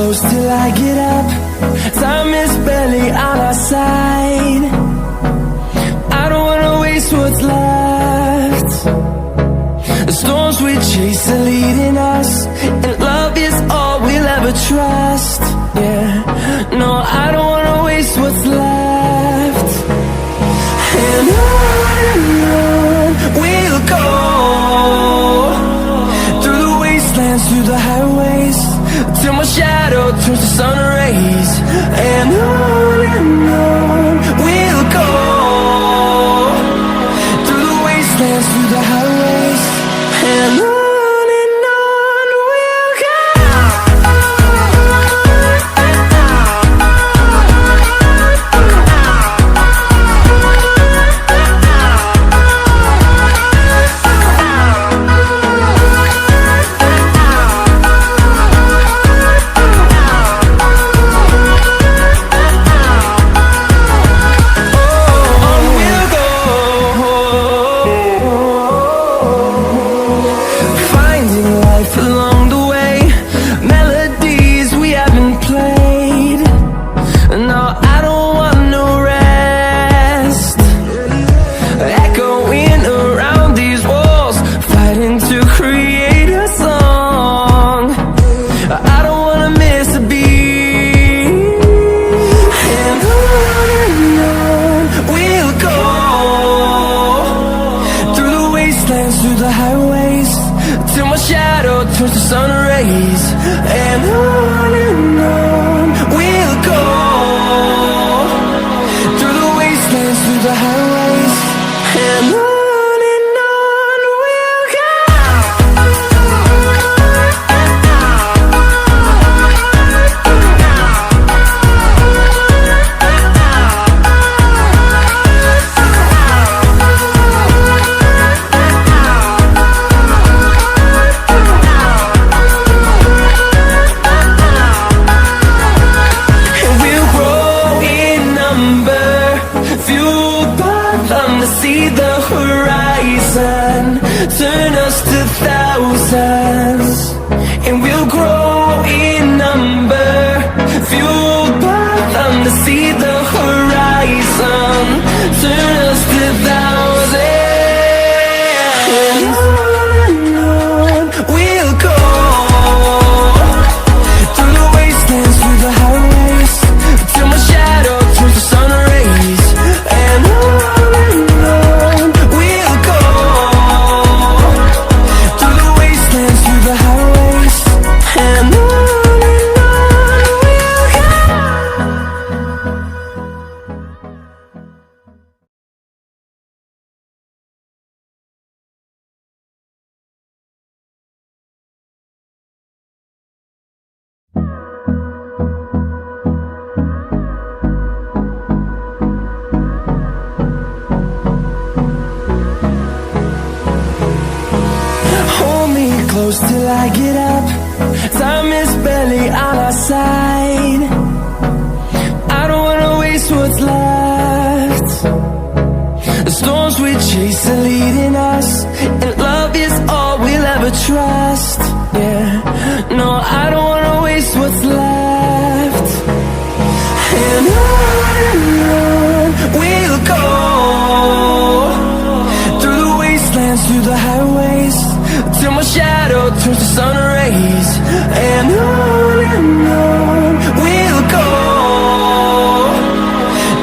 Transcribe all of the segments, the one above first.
close till I get up. Time is barely on our side. I don't wanna waste what's left. The storms we chase are leading us, and love is all we'll ever trust. Yeah, no, I don't wanna waste what's left. And on we'll go, through the wastelands, through the highways, till my shadow turns to sun rays. And on we'll go, through the wastelands, through the highways, and on we'll go. Through the highways, till my shadow turns to sun rays. And on we'll go, through the wastelands, through the highways, and on we'll go. See the horizon, turn us to thousands, and we'll grow in number, fueled by them to see the horizon, turn us to thousands. And on we'll go, through the wastelands, through the highways, till my shadow turns to sun rays. And on close till I get up. Time is barely on our side. I don't wanna waste what's left. The storms we chase are leading us, and love is all we'll ever trust. Yeah, no, I don't wanna waste what's left. And on we'll go, through the wastelands, through the highways, till my shadow turns to sun rays. And on we'll go,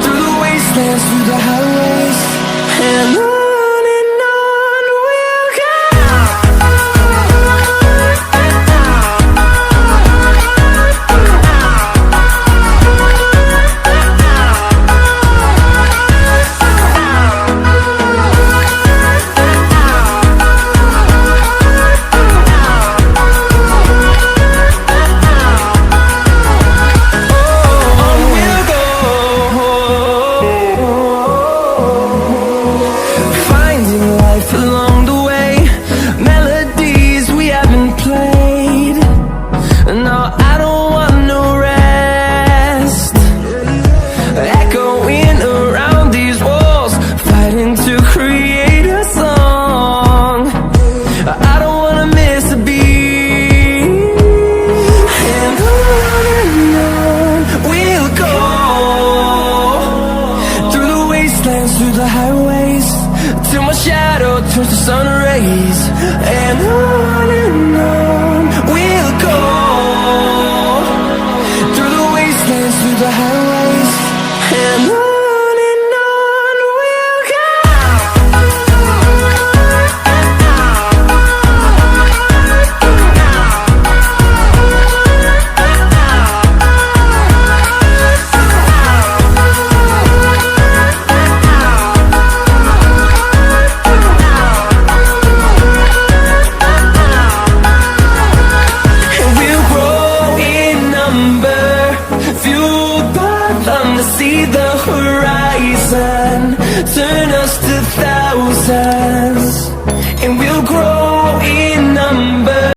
through the wastelands, through the highways, and on we'll go. wastelands, through the highways, till my shadow turns to sun rays. And on we'll go, through the wastelands, through the highways, and on we'll go. See the horizon, turn us to thousands.